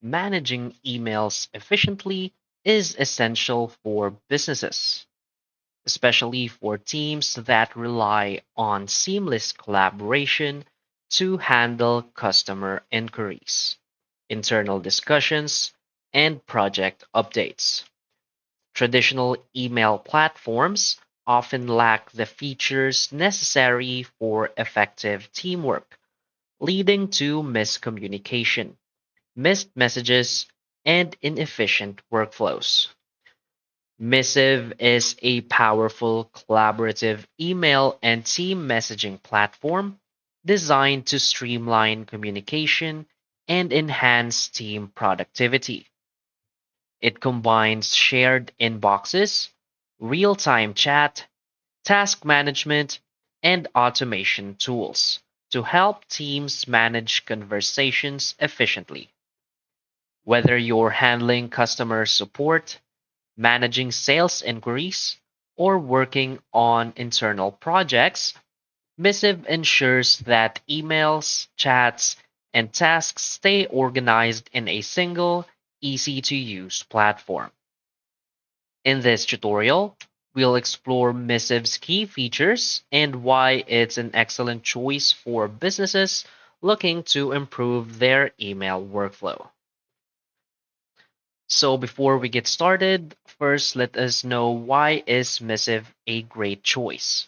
managing emails efficiently is essential for businesses, especially for teams that rely on seamless collaboration to handle customer inquiries, internal discussions, and project updates. Traditional email platforms often lack the features necessary for effective teamwork, leading to miscommunication, missed messages, and inefficient workflows. Missive is a powerful collaborative email and team messaging platform designed to streamline communication and enhance team productivity. It combines shared inboxes, real time chat, task management, and automation tools to help teams manage conversations efficiently. Whether you're handling customer support, managing sales inquiries, or working on internal projects, Missive ensures that emails, chats, and tasks stay organized in a single, easy to use platform. In this tutorial, we'll explore Missive's key features and why it's an excellent choice for businesses looking to improve their email workflow. So before we get started, first let us know why is Missive a great choice.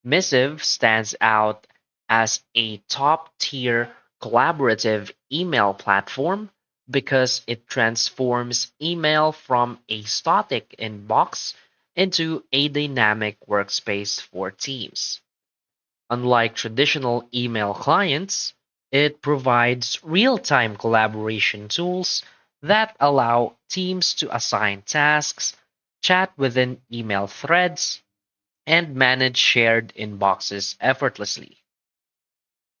Missive stands out as a top-tier collaborative email platform because it transforms email from a static inbox into a dynamic workspace for teams. Unlike traditional email clients, it provides real time collaboration tools that allow teams to assign tasks, chat within email threads, and manage shared inboxes effortlessly.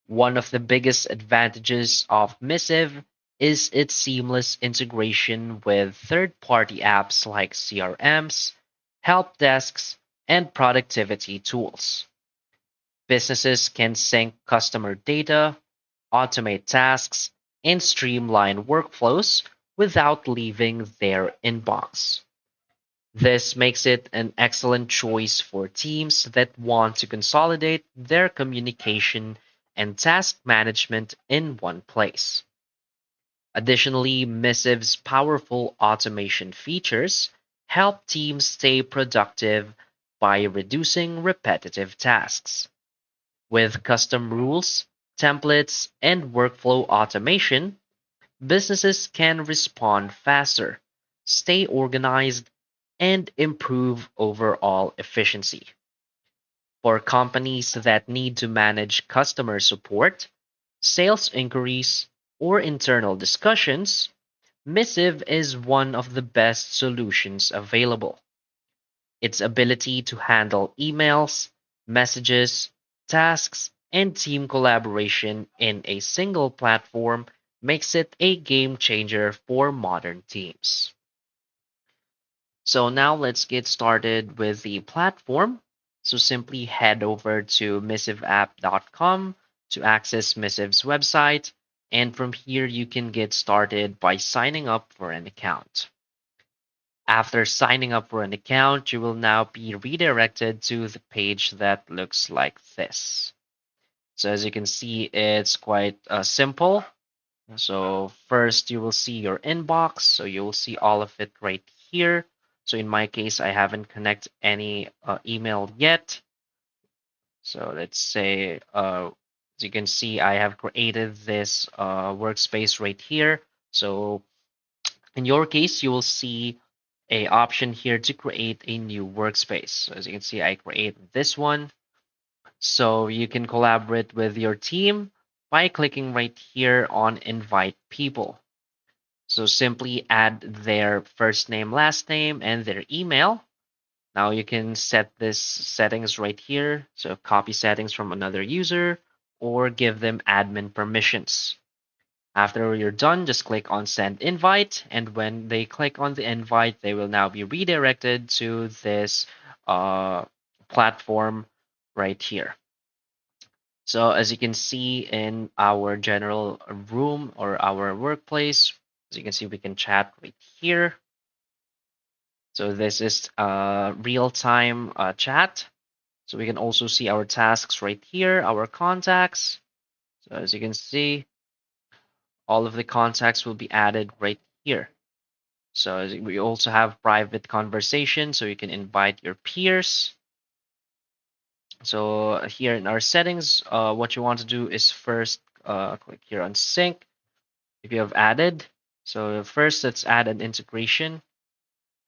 One of the biggest advantages of Missive is its seamless integration with third party apps like CRMs, help desks, and productivity tools. Businesses can sync customer data, automate tasks, and streamline workflows without leaving their inbox. This makes it an excellent choice for teams that want to consolidate their communication and task management in one place. Additionally, Missive's powerful automation features help teams stay productive by reducing repetitive tasks. With custom rules, templates, and workflow automation, businesses can respond faster, stay organized, and improve overall efficiency. For companies that need to manage customer support, sales inquiries, or internal discussions, Missive is one of the best solutions available. Its ability to handle emails, messages, tasks, and team collaboration in a single platform makes it a game changer for modern teams. So now let's get started with the platform. So simply head over to missiveapp.com to access Missive's website. And from here, you can get started by signing up for an account. After signing up for an account, you will now be redirected to the page that looks like this. So as you can see, it's quite simple. So first you will see your inbox. So you will see all of it right here. So in my case, I haven't connected any email yet. So let's say, as you can see, I have created this workspace right here. So in your case, you will see a option here to create a new workspace. So as you can see, I create this one. So you can collaborate with your team by clicking right here on invite people. So simply add their first name, last name, and their email. Now you can set this settings right here. So copy settings from another user or give them admin permissions. After you're done, just click on send invite. And when they click on the invite, they will now be redirected to this uh, platform right here. So as you can see in our general room or our workplace, as you can see, we can chat right here. So this is real-time chat. So we can also see our tasks right here, our contacts. So as you can see, all of the contacts will be added right here. So we also have private conversation, so you can invite your peers. So here in our settings, what you want to do is first click here on sync if you have added. So first, let's add an integration.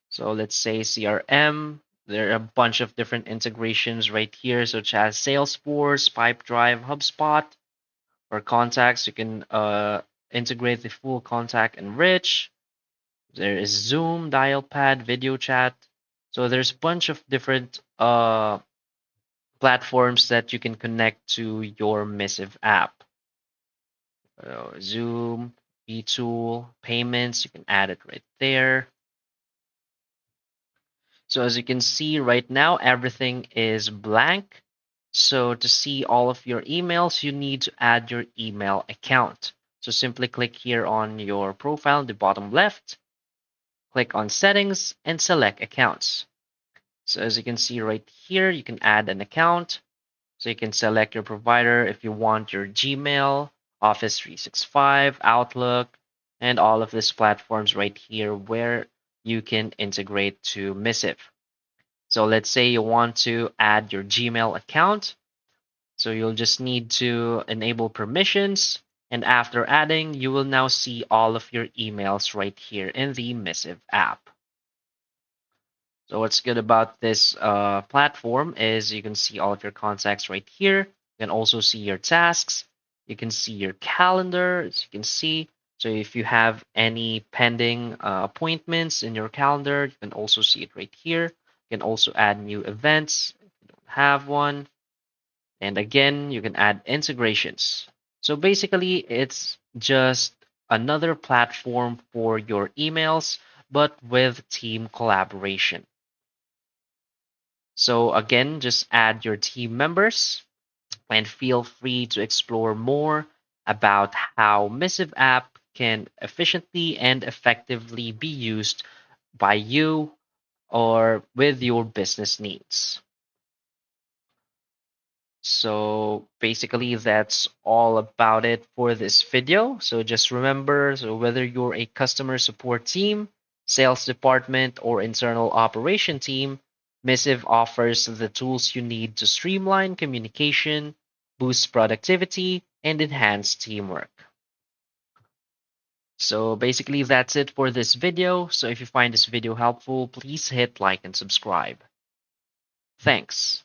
So let's say CRM. There are a bunch of different integrations right here, such as Salesforce, Pipedrive, HubSpot. For contacts, you can integrate the full contact enrich. There is Zoom, Dialpad, video chat. So there's a bunch of different platforms that you can connect to your Missive app. Zoom, eTool, payments, you can add it right there. So as you can see right now, everything is blank. So to see all of your emails, you need to add your email account. So simply click here on your profile in the bottom left, click on settings and select accounts. So as you can see right here, you can add an account. So you can select your provider if you want your Gmail, Office 365, Outlook, and all of these platforms right here where you can integrate to Missive. So let's say you want to add your Gmail account. So you'll just need to enable permissions. And after adding, you will now see all of your emails right here in the Missive app. So what's good about this platform is you can see all of your contacts right here. You can also see your tasks. You can see your calendar, as you can see. So if you have any pending appointments in your calendar, you can also see it right here. You can also add new events if you don't have one. And again, you can add integrations. So basically, it's just another platform for your emails, but with team collaboration. So again, just add your team members and feel free to explore more about how Missive app can efficiently and effectively be used by you or with your business needs. So basically that's all about it for this video. So just remember, so whether you're a customer support team, sales department, or internal operation team, Missive offers the tools you need to streamline communication, boost productivity, and enhance teamwork. So basically that's it for this video. So if you find this video helpful, please hit like and subscribe. Thanks.